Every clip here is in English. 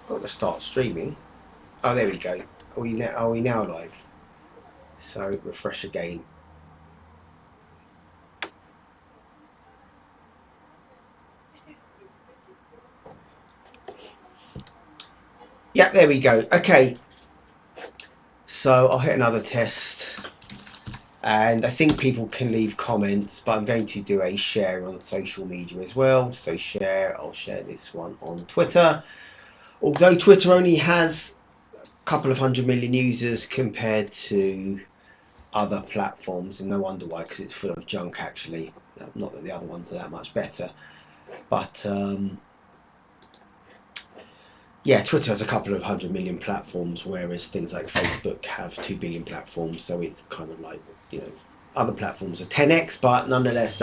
got to start streaming. Oh, there we go. Are we now live? So refresh again. Yeah, there we go. Okay. So I'll hit another test. And I think people can leave comments, but I'm going to do a share on social media as well. So share, I'll share this one on Twitter. Although Twitter only has a couple of 100 million users compared to other platforms, and no wonder why, because it's full of junk actually. Not that the other ones are that much better, but yeah, Twitter has a couple of 100 million platforms, whereas things like Facebook have 2 billion platforms. So it's kind of like, you know, other platforms are 10x, but nonetheless,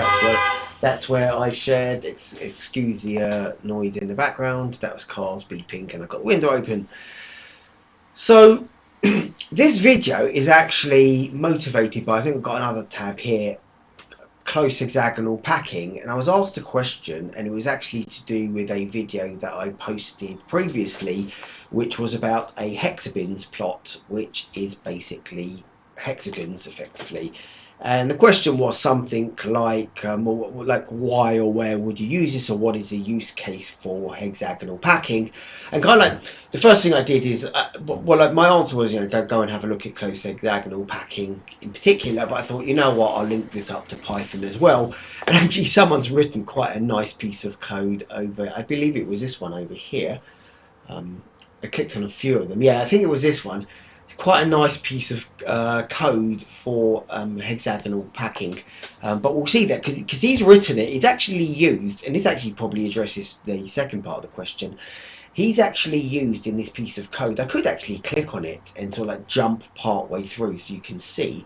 that's where I shared. Excuse the noise in the background. That was cars beeping, and I got the window open. So this video is actually motivated by, I think we've got another tab here, close hexagonal packing, and I was asked a question, and it was actually to do with a video that I posted previously, which was about a hexabins plot, which is basically hexagons effectively. And the question was something like why or where would you use this, or what is the use case for hexagonal packing? And kind of like the first thing I did is, my answer was, go and have a look at close hexagonal packing in particular. But I thought, you know what, I'll link this up to Python as well. And actually, someone's written quite a nice piece of code over. I believe it was this one over here. I clicked on a few of them. Yeah, I think it was this one. It's quite a nice piece of code for hexagonal packing, but we'll see that because he's written it. It's actually used, and this actually probably addresses the second part of the question. He's actually used in this piece of code. I could actually click on it and sort of like jump part way through so you can see.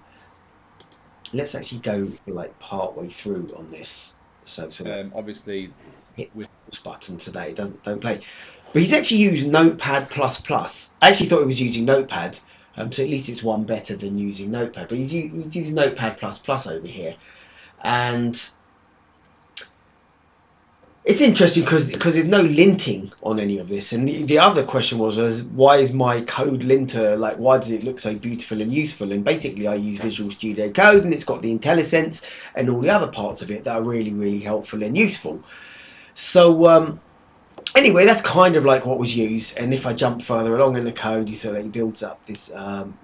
Let's actually go like part way through on this. So obviously hit this button so that it don't play. But he's actually used Notepad++. I actually thought he was using Notepad, so at least it's one better than using Notepad. But he's using Notepad++ over here, and it's interesting because there's no linting on any of this. And the other question was why is my code linter, like, why does it look so beautiful and useful? And basically I use Visual Studio Code, and it's got the IntelliSense and all the other parts of it that are really, really helpful and useful. So anyway, that's kind of like what was used. And if I jump further along in the code, you saw that he builds up this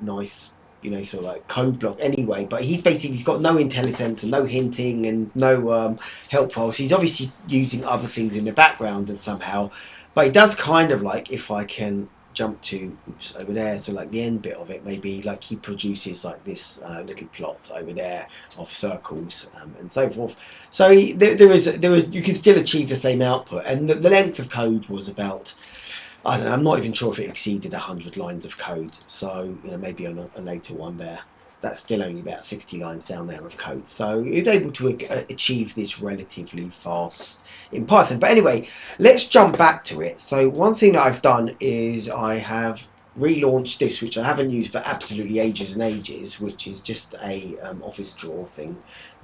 nice, sort of like code block anyway. But he's got no IntelliSense and no hinting and no help files. So he's obviously using other things in the background and somehow. But it does kind of like, if I can jump to over there, so like the end bit of it, maybe like he produces like this little plot over there of circles and so forth. So there is you can still achieve the same output, and the length of code was about, I don't know, I'm not even sure if it exceeded 100 lines of code. So maybe on a later one there, that's still only about 60 lines down there of code. So it's able to achieve this relatively fast in Python. But anyway, let's jump back to it. So one thing that I've done is I have relaunched this, which I haven't used for absolutely ages and ages, which is just a Office Draw thing,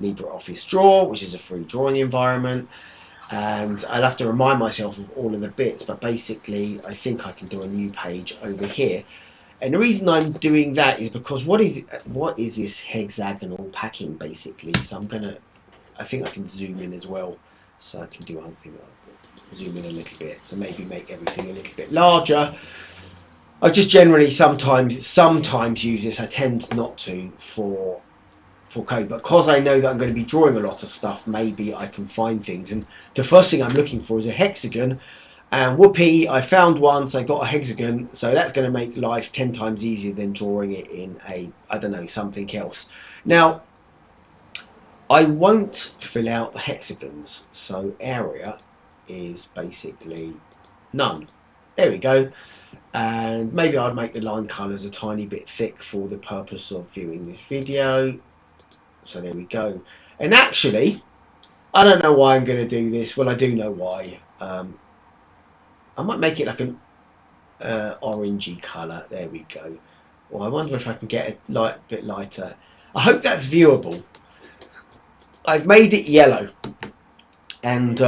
LibreOffice Draw, which is a free drawing environment. And I'll have to remind myself of all of the bits, but basically I think I can do a new page over here. And the reason I'm doing that is because what is this hexagonal packing basically? So I think I can zoom in as well, so I can do other things. Zoom in a little bit, so maybe make everything a little bit larger. I just generally sometimes use this. I tend not to for code, but because I know that I'm going to be drawing a lot of stuff, maybe I can find things. And the first thing I'm looking for is a hexagon, and whoopee, I found one, so I got a hexagon. So that's going to make life 10 times easier than drawing it in something else. Now, I won't fill out the hexagons, so area is basically none. There we go. And maybe I'd make the line colors a tiny bit thick for the purpose of viewing this video. So there we go. And actually, I don't know why I'm going to do this. Well, I do know why. I might make it like an orangey colour. There we go. Well, I wonder if I can get a bit lighter. I hope that's viewable. I've made it yellow. And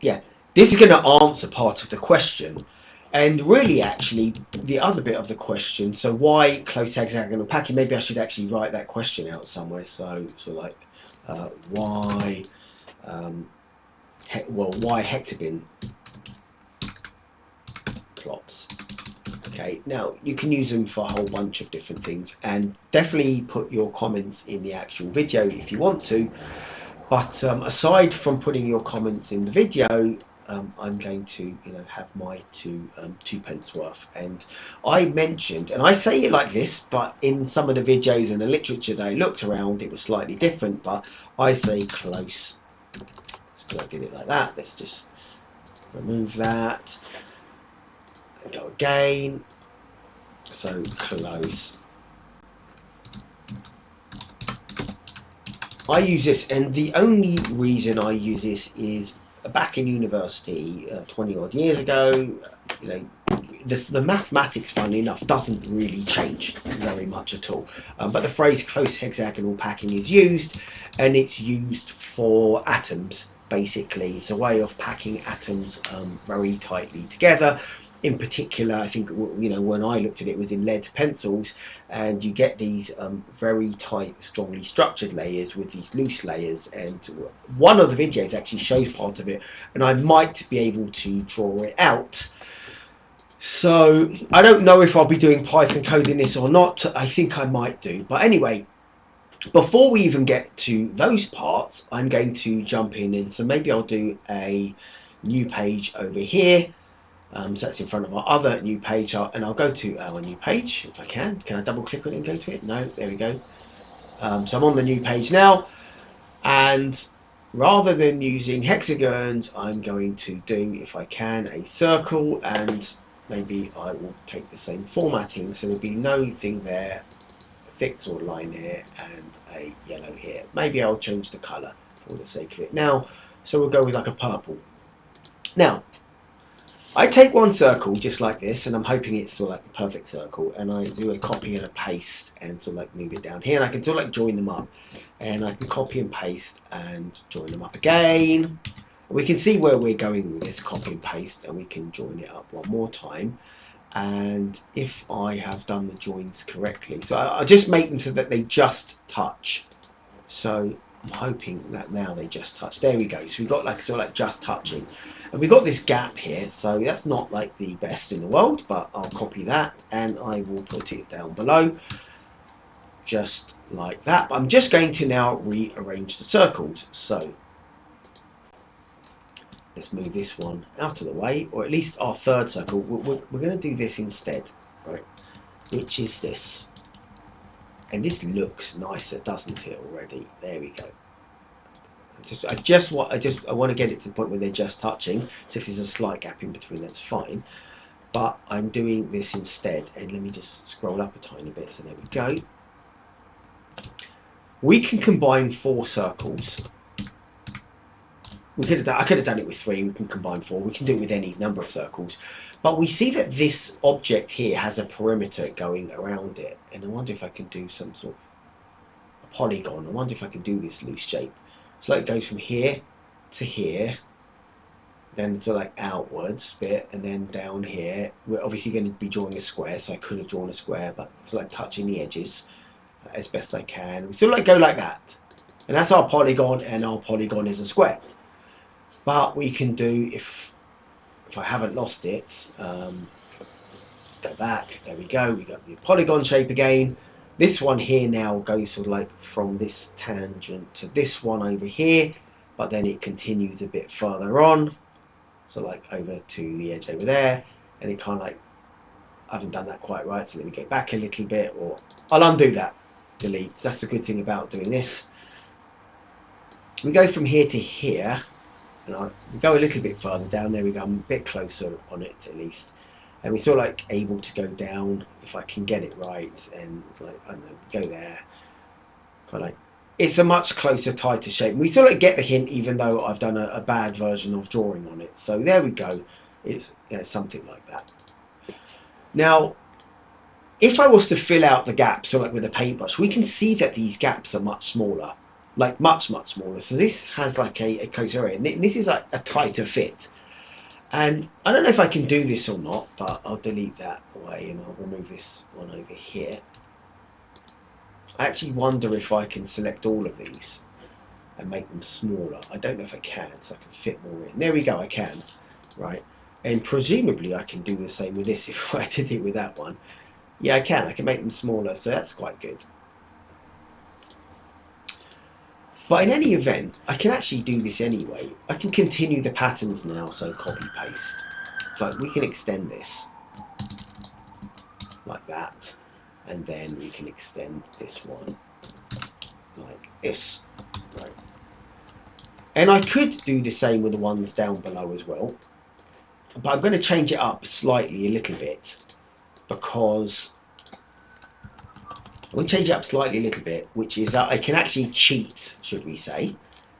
yeah, this is going to answer part of the question. And really, actually, the other bit of the question, so why close hexagonal packing? Maybe I should actually write that question out somewhere. So like, why, why hexabin plots? Okay, now you can use them for a whole bunch of different things, and definitely put your comments in the actual video if you want to. But aside from putting your comments in the video, I'm going to, have my two pence worth. And I mentioned, and I say it like this, but in some of the videos and the literature that I looked around, it was slightly different. But I say close. So I did it like that. Let's just remove that and go again. So close. I use this, and the only reason I use this is back in university 20 odd years ago. The mathematics, funnily enough, doesn't really change very much at all. But the phrase close hexagonal packing is used, and it's used for atoms. Basically, it's a way of packing atoms very tightly together. In particular, I think, when I looked at it, was in lead pencils, and you get these very tight, strongly structured layers with these loose layers. And one of the videos actually shows part of it, and I might be able to draw it out. So I don't know if I'll be doing Python code in this or not. I think I might do. But anyway, before we even get to those parts, I'm going to jump in, and so maybe I'll do a new page over here. So that's in front of our other new page, and I'll go to our new page if I can. Can I double click on it and go to it? No, there we go. So I'm on the new page now, and rather than using hexagons, I'm going to do, if I can, a circle, and maybe I will take the same formatting, so there'll be no thing there, a thick sort of line here, and a yellow here. Maybe I'll change the colour for the sake of it now, so we'll go with like a purple. Now, I take one circle just like this, and I'm hoping it's sort of like the perfect circle, and I do a copy and a paste and sort of like move it down here, and I can sort of like join them up, and I can copy and paste and join them up again. We can see where we're going with this copy and paste, and we can join it up one more time. And if I have done the joins correctly, so I just make them so that they just touch. So I'm hoping that now they just touch. There we go. So we've got like sort of like just touching. And we've got this gap here, so that's not like the best in the world, but I'll copy that and I will put it down below, just like that. But I'm just going to now rearrange the circles. So let's move this one out of the way, or at least our third circle. We're going to do this instead, right? Which is this. And this looks nicer, doesn't it, already? There we go. I want to get it to the point where they're just touching. So if there's a slight gap in between, that's fine. But I'm doing this instead, and let me just scroll up a tiny bit. So there we go. We can combine 4 circles. I could have done it with 3. We can combine 4. We can do it with any number of circles. But we see that this object here has a perimeter going around it, and I wonder if I can do some sort of a polygon. I wonder if I can do this loose shape. So it goes from here to here, then sort of like outwards bit, and then down here. We're obviously going to be drawing a square, so I could have drawn a square, but sort of like touching the edges as best I can. We sort of like go like that, and that's our polygon, and our polygon is a square. But we can do, if I haven't lost it, go back. There we go. We got the polygon shape again. This one here now goes sort of like from this tangent to this one over here, but then it continues a bit further on, so like over to the edge over there, and it kind of like, I haven't done that quite right, so let me get back a little bit, or I'll undo that, delete. That's the good thing about doing this. We go from here to here, and we go a little bit further down. There we go. I'm a bit closer on it at least. And we're sort of like able to go down, if I can get it right, and like, I don't know, go there. Kind of like, it's a much closer, tighter shape. We sort of like get the hint, even though I've done a bad version of drawing on it. So there we go. It's something like that. Now, if I was to fill out the gaps, so like with a paintbrush, we can see that these gaps are much smaller, like much smaller. So this has like a closer area, and this is like a tighter fit. And I don't know if I can do this or not, but I'll delete that away and I'll remove this one over here. I actually wonder if I can select all of these and make them smaller. I don't know if I can, so I can fit more in. There we go, I can. Right. And presumably I can do the same with this if I did it with that one. Yeah, I can make them smaller, so that's quite good. But in any event, I can actually do this anyway. I can continue the patterns now, so copy paste. Like we can extend this like that, and then we can extend this one like this, right? And I could do the same with the ones down below as well, but I'm going to change it up slightly a little bit, because I'm going to change it up slightly a little bit, which is that I can actually cheat, should we say,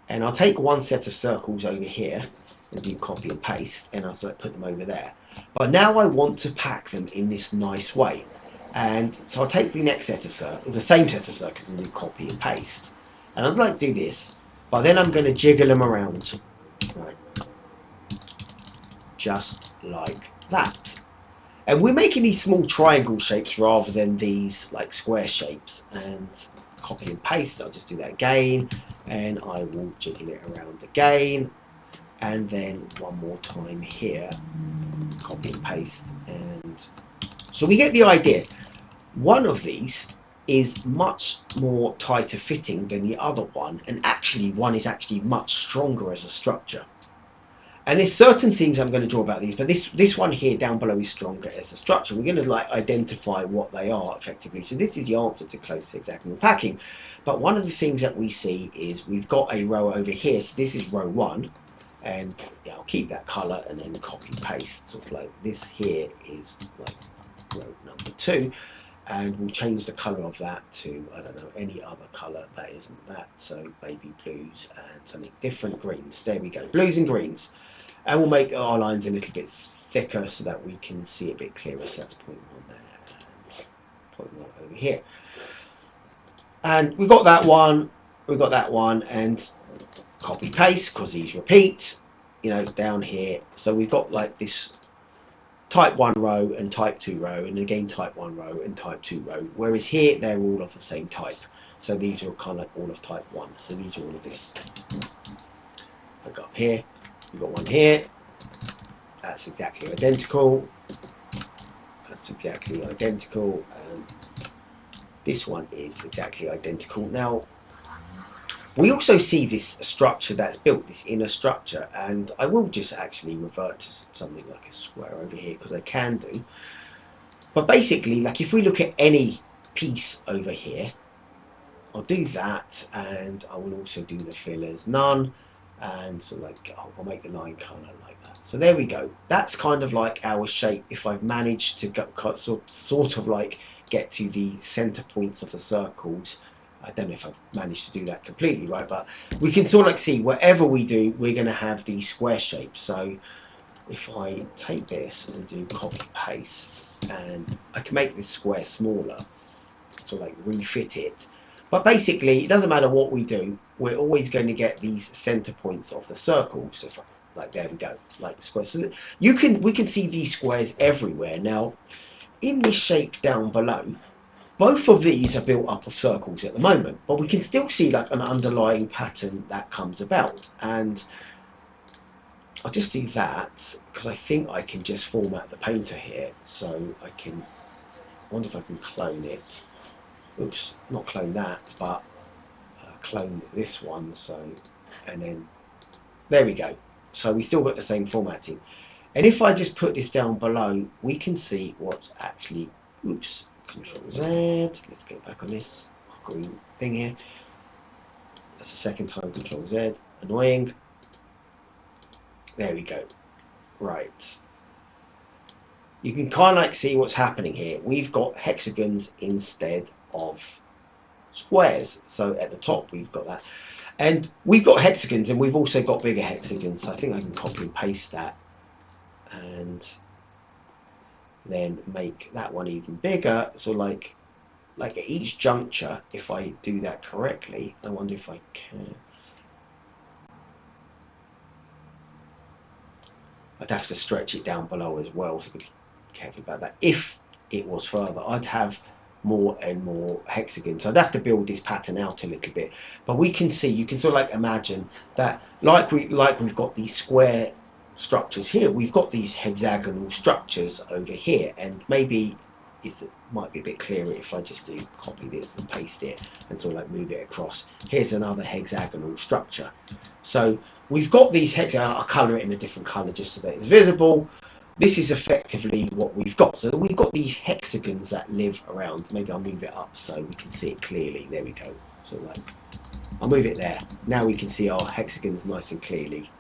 and I'll take one set of circles over here and do copy and paste, and I'll put them over there. But now I want to pack them in this nice way, and so I'll take the next set of circles, the same set of circles, and do copy and paste. And I'd like to do this, but then I'm going to jiggle them around, right, just like that. And we're making these small triangle shapes rather than these like square shapes. And copy and paste, I'll just do that again, and I will jiggle it around again, and then one more time here, copy and paste. And so we get the idea. One of these is much more tighter fitting than the other one, and actually one is actually much stronger as a structure. And there's certain things I'm going to draw about these, but this one here down below is stronger as a structure. We're going to like identify what they are effectively. So this is the answer to closed hexagonal packing. But one of the things that we see is we've got a row over here. So this is row 1, and yeah, I'll keep that color and then copy paste. Sort of like this here is like row number 2, and we'll change the color of that to, I don't know, any other color that isn't that. So baby blues and something different, greens. There we go, blues and greens. And we'll make our lines a little bit thicker so that we can see a bit clearer. So that's point 1 there and point 1 over here. And we've got that one, and copy paste, because these repeat, you know, down here. So we've got like this type 1 row and type 2 row, and again type 1 row and type 2 row. Whereas here they're all of the same type. So these are kind of like all of type 1. So these are all of this. Look up here. We've got one here, that's exactly identical, and this one is exactly identical. Now, we also see this structure that's built, this inner structure, and I will just actually revert to something like a square over here, because I can do. But basically, like if we look at any piece over here, I'll do that, and I will also do the fill as none. And so like I'll make the line color like that. So there we go. That's kind of like our shape. If I've managed to go, sort of like get to the center points of the circles. I don't know if I've managed to do that completely right, but we can sort of like see whatever we do, we're going to have these square shapes. So if I take this and do copy paste, and I can make this square smaller, so like refit it. But basically, it doesn't matter what we do, we're always going to get these center points of the circle. So like there we go, like squares. So we can see these squares everywhere. Now, in this shape down below, both of these are built up of circles at the moment, but we can still see like an underlying pattern that comes about. And I'll just do that because I think I can just format the painter here. So I can, I wonder if I can clone it. Oops, not clone that, but clone this one. So, and then there we go. So we still got the same formatting. And if I just put this down below, we can see what's actually, oops, Control Z. Let's go back on this green thing here. That's the second time Control Z. Annoying. There we go. Right. You can kind of like see what's happening here. We've got hexagons instead of squares. So at the top we've got that. And we've got hexagons, and we've also got bigger hexagons. So I think I can copy and paste that and then make that one even bigger. So like at each juncture, if I do that correctly, I wonder if I can. I'd have to stretch it down below as well, so be careful about that. If it was further, I'd have more and more hexagons. So I'd have to build this pattern out a little bit. But we can see, you can sort of like imagine that like we've got these square structures here, we've got these hexagonal structures over here, and maybe it might be a bit clearer if I just do copy this and paste it and sort of like move it across. Here's another hexagonal structure. So we've got these hexagons. I'll colour it in a different colour just so that it's visible. This is effectively what we've got. So we've got these hexagons that live around. Maybe I'll move it up so we can see it clearly. There we go. So like, I'll move it there. Now we can see our hexagons nice and clearly.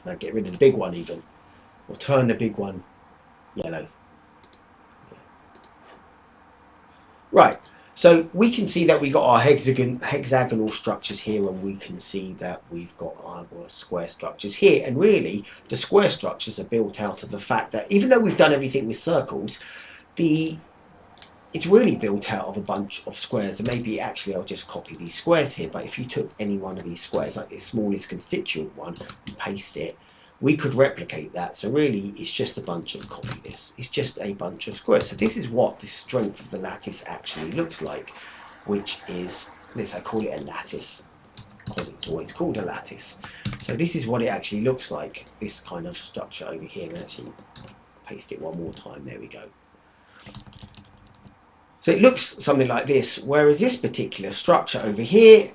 Now get rid of the big one even, or turn the big one yellow. Right, so we can see that we got our hexagonal structures here, and we can see that we've got our square structures here. And really, the square structures are built out of the fact that even though we've done everything with circles, it's really built out of a bunch of squares. And maybe actually I'll just copy these squares here, but if you took any one of these squares, like the smallest constituent one, and paste it, we could replicate that. So really it's just a bunch of, copy this, it's just a bunch of squares. So this is what the strength of the lattice actually looks like, which is this, I call it a lattice because it's always called a lattice. So this is what it actually looks like, this kind of structure over here. And actually paste it one more time, there we go. So it looks something like this, whereas this particular structure over here,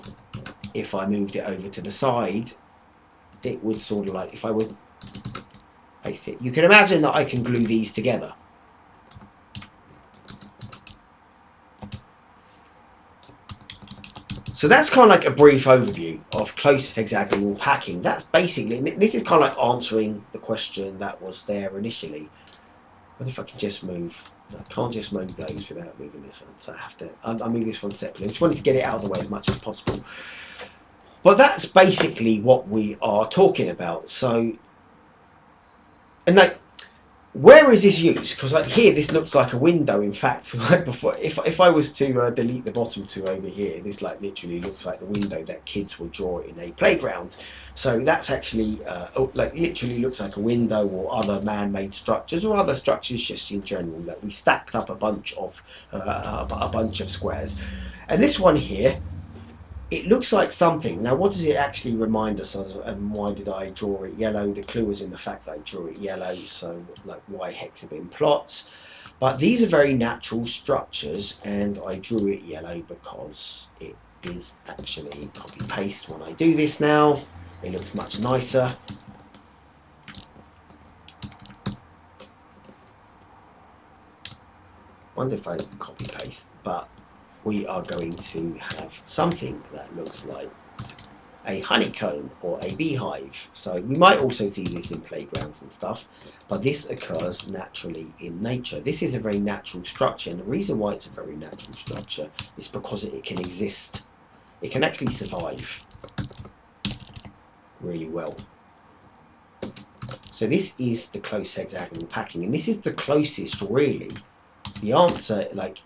if I moved it over to the side, it would sort of like, if I would paste it, you can imagine that I can glue these together. So that's kind of like a brief overview of close hexagonal packing. That's basically, this is kind of like answering the question that was there initially. What if I can just move? I can't just move those without moving this one, so I have to, I'll move this one separately. I just wanted to get it out of the way as much as possible. But that's basically what we are talking about. So, and like, where is this used? Because like here, this looks like a window. In fact, like before, if I was to delete the bottom two over here, this like literally looks like the window that kids will draw in a playground. So that's actually like literally looks like a window, or other man-made structures, or other structures just in general that we stacked up a bunch of squares. And this one here, it looks like something. Now, what does it actually remind us of, and why did I draw it yellow? The clue was in the fact that I drew it yellow, so like why hexabin plots. But these are very natural structures, and I drew it yellow because it is actually copy-paste. When I do this now, it looks much nicer. Wonder if I copy-paste, but we are going to have something that looks like a honeycomb or a beehive. So we might also see this in playgrounds and stuff, but this occurs naturally in nature. This is a very natural structure, and the reason why it's a very natural structure is because it can exist. It can actually survive really well. So this is the close hexagonal packing, and this is the closest, really. The answer, like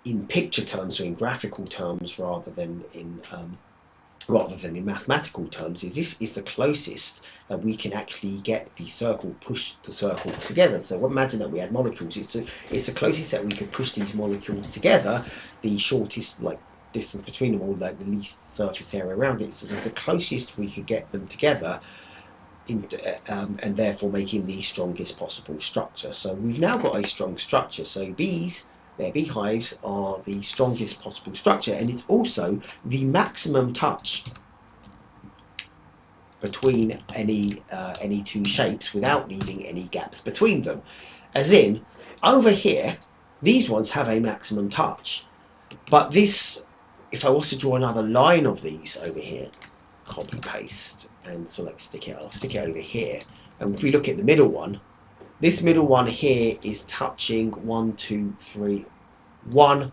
in picture terms, or in graphical terms, rather than in mathematical terms, is this is the closest that we can actually get the circle, push the circle together. So imagine that we had molecules. It's the closest that we could push these molecules together, the shortest like distance between them, or like the least surface area around it. So the closest we could get them together, and therefore making the strongest possible structure. So we've now got a strong structure. So bees, their beehives, are the strongest possible structure, and it's also the maximum touch between any two shapes without leaving any gaps between them. As in, over here, these ones have a maximum touch, but this, if I was to draw another line of these over here, copy paste and select stick it, I'll stick it over here, and if we look at the middle one, this middle one here is touching 1, 2, 3, 1.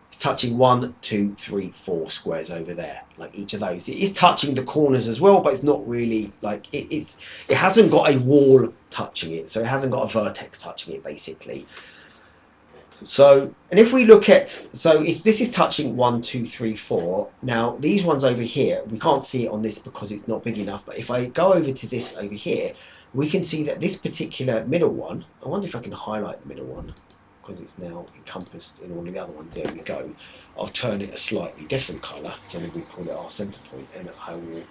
It's touching 1, 2, 3, 4 squares over there. Like each of those, it is touching the corners as well, but it's not really like it hasn't got a wall touching it, so it hasn't got a vertex touching it basically. So, and if we look at, so this is touching 1, 2, 3, 4. Now, these ones over here, we can't see it on this because it's not big enough. But if I go over to this over here, we can see that this particular middle one, I wonder if I can highlight the middle one because it's now encompassed in all of the other ones. There we go. I'll turn it a slightly different color. So we call it our center point, and I will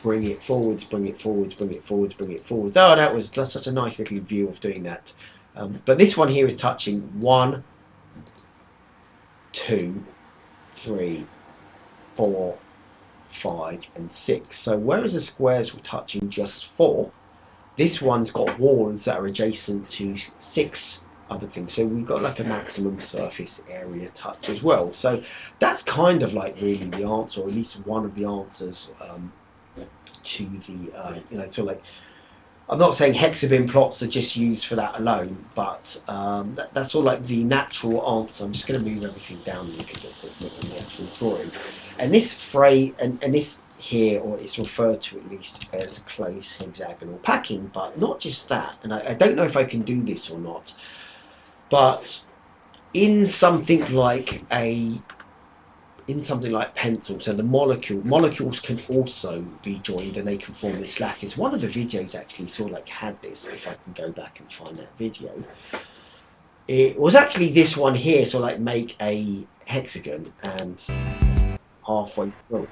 bring it forwards, bring it forwards, bring it forwards, bring it forwards. Oh, that's such a nice little view of doing that. But this one here is touching 1, 2, 3, 4, 5, and 6. So whereas the squares were touching just 4, this one's got walls that are adjacent to 6 other things. So we've got like a maximum surface area touch as well. So that's kind of like really the answer, or at least one of the answers to the, so like, I'm not saying hexabin plots are just used for that alone, but that's all like the natural answer. I'm just going to move everything down a little bit so it's not in the actual drawing. And this phrase, and this here, or it's referred to at least as close hexagonal packing, but not just that. And I don't know if I can do this or not, but in something like pencil, so the molecules can also be joined and they can form this lattice. One of the videos actually sort of like had this, if I can go back and find that video. It was actually this one here, so like make a hexagon, and halfway through,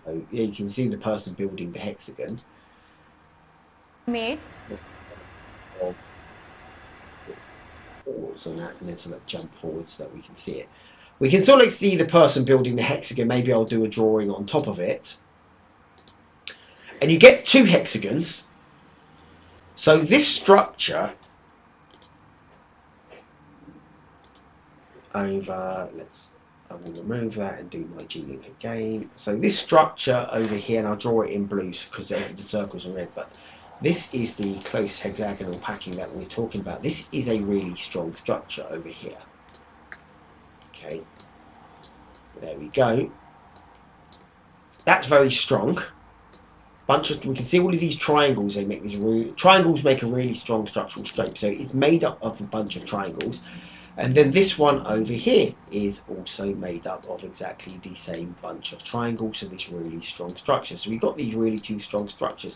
so yeah, you can see the person building the hexagon. Made. Forwards on that, and then sort of jump forward so that we can see it. We can sort of like see the person building the hexagon. Maybe I'll do a drawing on top of it. And you get 2 hexagons. So this structure over, I will remove that and do my G-link again. So this structure over here, and I'll draw it in blue because the circles are red, but this is the close hexagonal packing that we're talking about. This is a really strong structure over here. Okay, there we go. That's very strong. We can see all of these triangles. They make these triangles make a really strong structural shape. So it's made up of a bunch of triangles, and then this one over here is also made up of exactly the same bunch of triangles. So this really strong structure. So we've got these really 2 strong structures.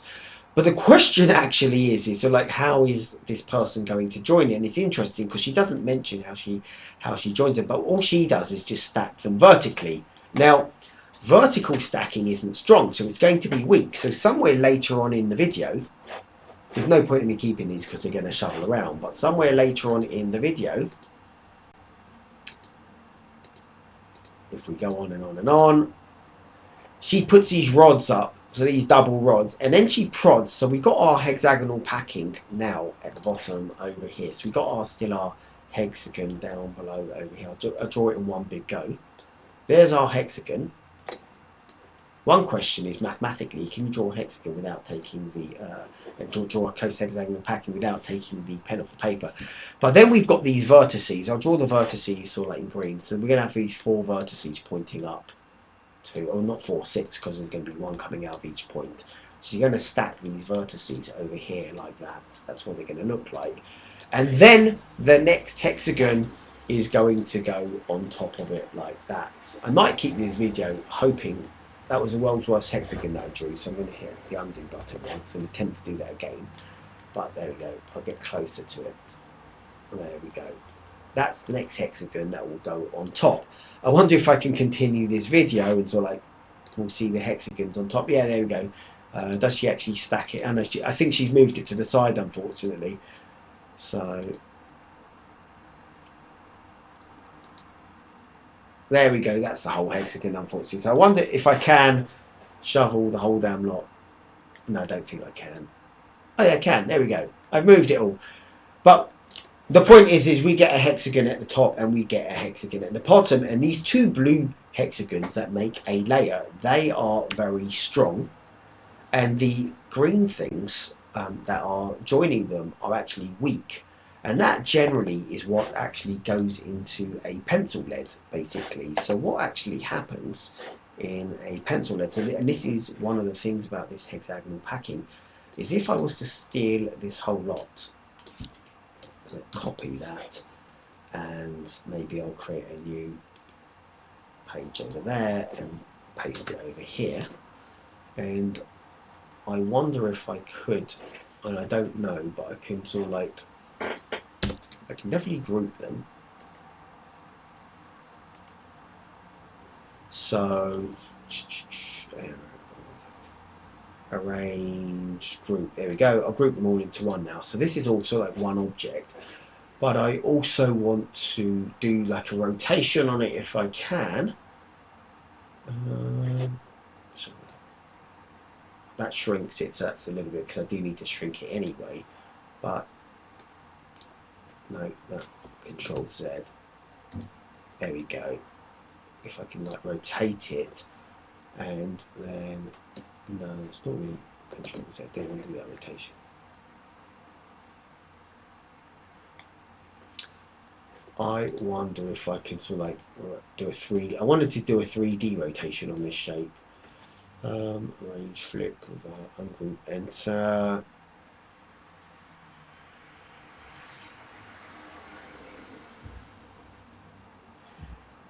But the question actually is so like, how is this person going to join it? And it's interesting because she doesn't mention how she joins it, but all she does is just stack them vertically. Now, vertical stacking isn't strong, so it's going to be weak. So somewhere later on in the video, there's no point in me keeping these because they're going to shovel around, but somewhere later on in the video, if we go on and on and on, she puts these rods up, so these double rods, and then she prods. So we've got our hexagonal packing now at the bottom over here. So we've got still our hexagon down below over here. I'll draw it in one big go. There's our hexagon. One question is, mathematically, can you draw a hexagon without taking draw a close hexagonal packing without taking the pen off the paper? But then we've got these vertices. I'll draw the vertices sort of like in green. So we're going to have these 4 vertices pointing up to, or not 4, 6, because there's going to be one coming out of each point. So you're going to stack these vertices over here like that. That's what they're going to look like. And then the next hexagon is going to go on top of it like that. I might keep this video hoping. That was the world's worst hexagon that I drew, so I'm going to hit the undo button once and attempt to do that again. But there we go. I'll get closer to it. There we go. That's the next hexagon that will go on top. I wonder if I can continue this video and sort of like we'll see the hexagons on top. Yeah, there we go. Does she actually stack it? I think she's moved it to the side, unfortunately. So there we go. That's the whole hexagon, unfortunately. So I wonder if I can shovel the whole damn lot. No, I don't think I can. Oh yeah, I can. There we go. I've moved it all. But the point is we get a hexagon at the top and we get a hexagon at the bottom, and these 2 blue hexagons that make a layer, they are very strong, and the green things that are joining them are actually weak, and that generally is what actually goes into a pencil lead, basically. So what actually happens in a pencil lead, and this is one of the things about this hexagonal packing, is if I was to steal this whole lot, copy that, and maybe I'll create a new page over there and paste it over here. And I wonder if I could, and I don't know, but I can sort of like, I can definitely group them. So arrange, group, there we go. I'll group them all into one now. So this is also like one object, but I also want to do like a rotation on it if I can. So that shrinks it, so that's a little bit, because I do need to shrink it anyway, but no, that Control Z, there we go. If I can like rotate it, and then no, it's not really Control Z, I don't want to do that rotation. I wonder if I can sort of like do a 3D, I wanted to do a 3D rotation on this shape. Arrange, flip, ungroup, enter.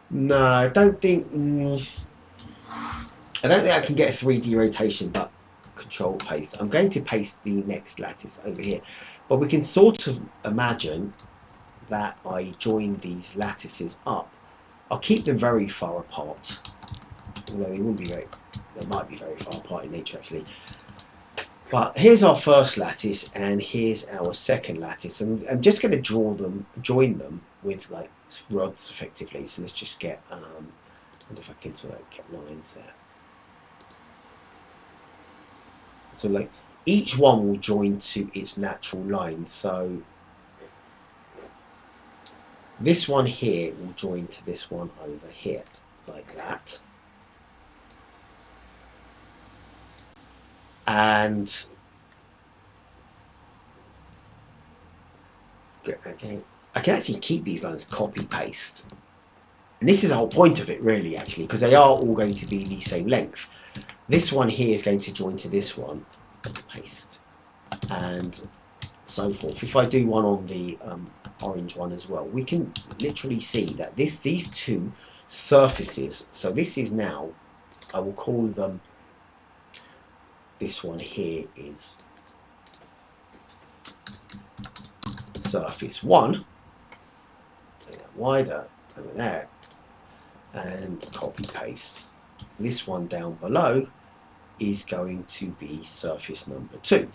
No, I don't think I can get a 3D rotation, but Control paste. I'm going to paste the next lattice over here, but we can sort of imagine that I join these lattices up. I'll keep them very far apart, although they wouldn't be very, they might be very far apart in nature actually. But here's our first lattice, and here's our second lattice, and I'm just going to join them with like rods effectively. So let's just get, and if I can sort of get lines there. So like each one will join to its natural line. So this one here will join to this one over here, like that. And okay, I can actually keep these lines copy paste, and this is the whole point of it really, actually, because they are all going to be the same length. This one here is going to join to this one, paste, and so forth. If I do one on the orange one as well, we can literally see that these two surfaces, so this is now, I will call them, this one here is surface 1, make that wider over there, and copy paste. This one down below is going to be surface number 2.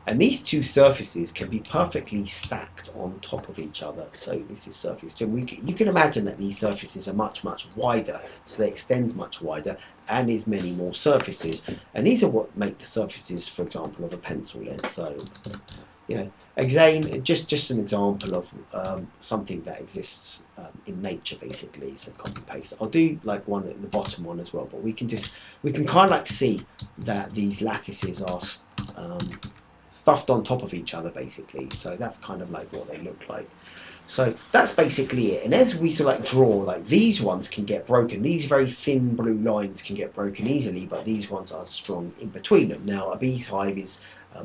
And these two surfaces can be perfectly stacked on top of each other. So this is surface 2. You can imagine that these surfaces are much, much wider. So they extend much wider, and there's many more surfaces. And these are what make the surfaces, for example, of a pencil lead. So, you know, again, just an example of something that exists in nature, basically. So copy paste. I'll do like one at the bottom one as well, but we can kind of like see that these lattices are stuffed on top of each other, basically. So that's kind of like what they look like. So that's basically it. And as we sort of like draw, like these ones can get broken. These very thin blue lines can get broken easily, but these ones are strong in between them. Now a beehive is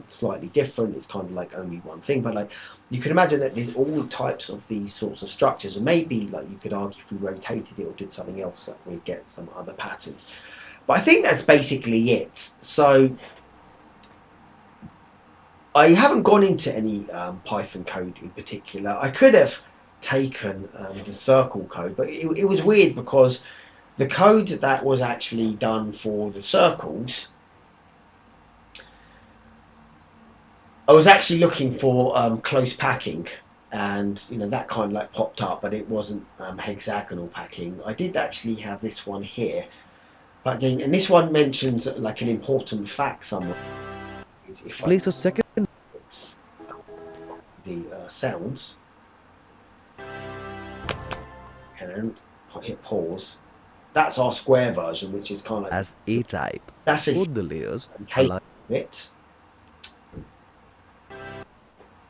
slightly different. It's kind of like only one thing, but like you can imagine that there's all types of these sorts of structures, and maybe like you could argue if we rotated it or did something else that we'd get some other patterns. But I think that's basically it. So I haven't gone into any Python code in particular. I could have taken the circle code, but it was weird because the code that was actually done for the circles, I was actually looking for close packing, and you know that kind of like popped up, but it wasn't hexagonal packing. I did actually have this one here, but again, and this one mentions like an important fact somewhere. If I Place a second. the sounds and hit pause, that's our square version, which is kind of like As A type. that's a Both the layers cake align. bit.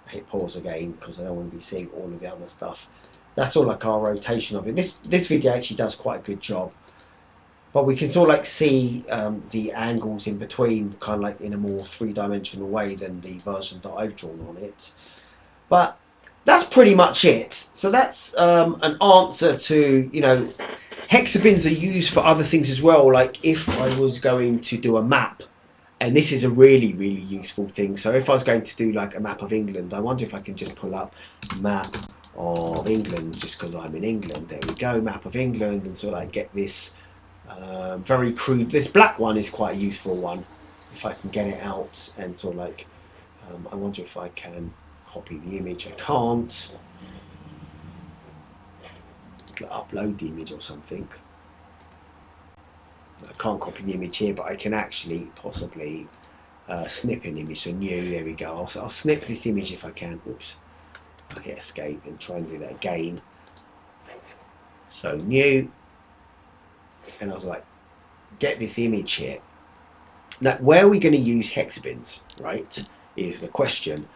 Hit pause again because I don't want to be seeing all of the other stuff. That's all like our rotation of it. This video actually does quite a good job, but we can sort of like see the angles in between kind of like in a more three-dimensional way than the version that I've drawn on it. But that's pretty much it. So that's an answer to, you know, hexabins are used for other things as well. Like if I was going to do a map, and this is a really, really useful thing. So if I was going to do like a map of England, I wonder if I can just pull up map of England just because I'm in England. There we go, map of England, and sort of like get this very crude. This black one is quite a useful one. If I can get it out and sort of like, I wonder if I can copy the image. I can't. Upload the image or something. I can't copy the image here, but I can actually possibly snip an image. So new, there we go. I'll snip this image if I can. Oops. I'll hit escape and try and do that again. So new, and I was like, get this image here. Now, where are we going to use hexabins, right, is the question.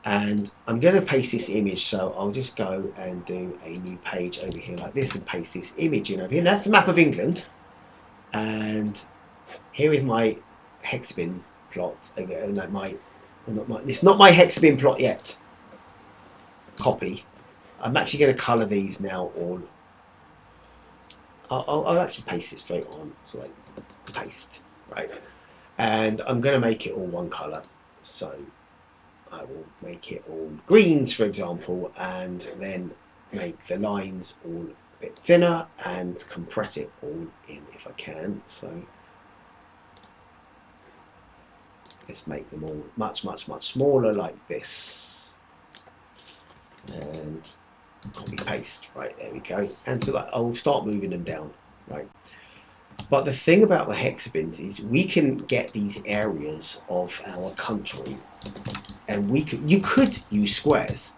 And I'm going to paste this image, so I'll just go and do a new page over here like this and paste this image in over here. And that's the map of England. And here is my hexabin plot. It's not my hexabin plot yet. Copy. I'm actually going to colour these now all. I'll actually paste it straight on. So like paste, right? And I'm going to make it all one colour. So I will make it all greens, for example, and then make the lines all a bit thinner and compress it all in if I can. So let's make them all much smaller like this, and copy paste. Right, there we go. And so that I'll start moving them down, right? But the thing about the hexabins is we can get these areas of our country, and you could use squares,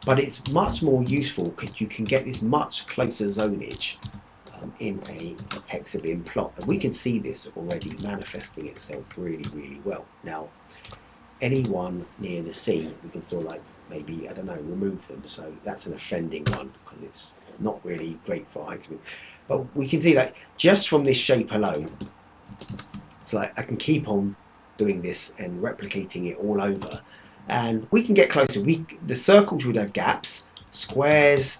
but it's much more useful because you can get this much closer zonage in a hexabin plot, and we can see this already manifesting itself really well. Now, anyone near the sea, we can sort of like maybe, I don't know, remove them. So that's an offending one because it's not really great for hexabin. But we can see that just from this shape alone, it's like I can keep on doing this and replicating it all over, and we can get closer. The circles would have gaps, squares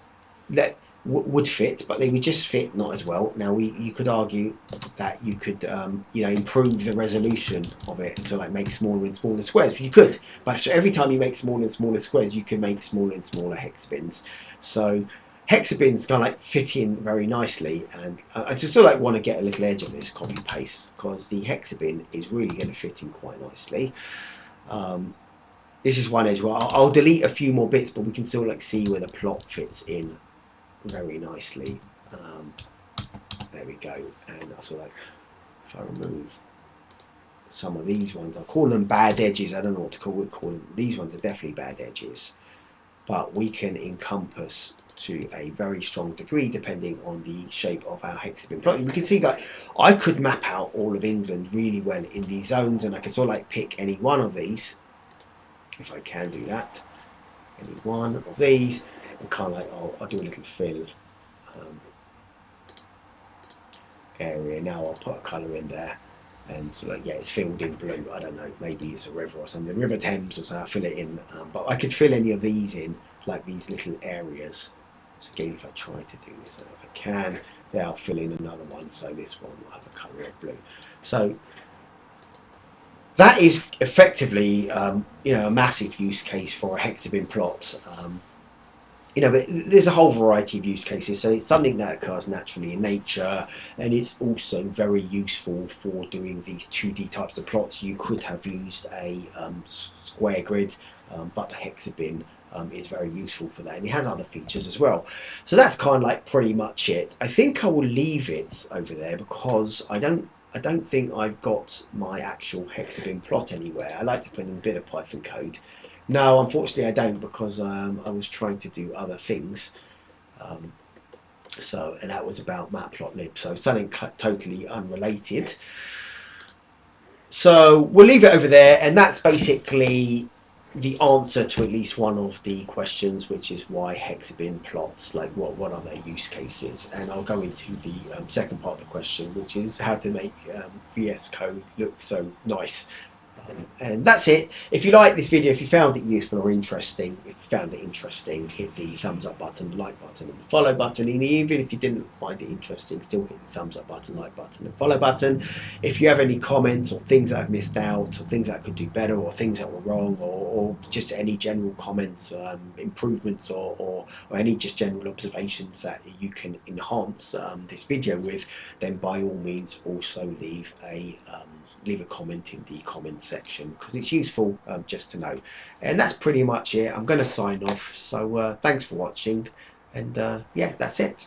that would fit, but they would just fit not as well. Now you could argue that you could improve the resolution of it, so like make smaller and smaller squares. You could, but every time you make smaller and smaller squares, you can make smaller and smaller hexabins. So hexabins kind of like fit in very nicely, and I just sort of like want to get a little edge of this copy paste because the hexabin is really going to fit in quite nicely. This is one edge. Well, I'll delete a few more bits, but we can still like see where the plot fits in very nicely. There we go. And I sort of like, if I remove some of these ones, I'll call them bad edges. I don't know what to call them. These ones are definitely bad edges, but we can encompass to a very strong degree depending on the shape of our hexagon plot. We can see that I could map out all of England really well in these zones, and I can sort of like pick any one of these, if I can do that, any one of these, and kind of like, I'll do a little fill area. Now I'll put a colour in there, and so like, yeah, it's filled in blue. I don't know, maybe it's a river or something, River Thames or something. I'll fill it in, but I could fill any of these in, like these little areas. So again, if I try to do this, if I can, then I'll fill in another one. So this one will have a colour of blue. So that is effectively, a massive use case for a hexabin plot. But there's a whole variety of use cases. So it's something that occurs naturally in nature, and it's also very useful for doing these 2D types of plots. You could have used a square grid, but the hexabin is very useful for that, and it has other features as well. So that's kind of like pretty much it. I think I will leave it over there because I don't think I've got my actual hexabin plot anywhere. I like to put in a bit of Python code. No, unfortunately I don't, because I was trying to do other things. And that was about matplotlib, so something totally unrelated. So we'll leave it over there, and that's basically the answer to at least one of the questions, which is why hexabin plots, like what are their use cases. And I'll go into the second part of the question, which is how to make VS Code look so nice. And that's it. If you like this video, if you found it useful or interesting, if you found it interesting, hit the thumbs up button, the like button, and the follow button. And even if you didn't find it interesting, still hit the thumbs up button, like button, and follow button. If you have any comments or things that I've missed out, or things that I could do better, or things that were wrong, or just any general comments, improvements, or any just general observations that you can enhance this video with, then by all means also leave a comment in the comment section, because it's useful just to know. And that's pretty much it. I'm going to sign off. So thanks for watching, and yeah, that's it.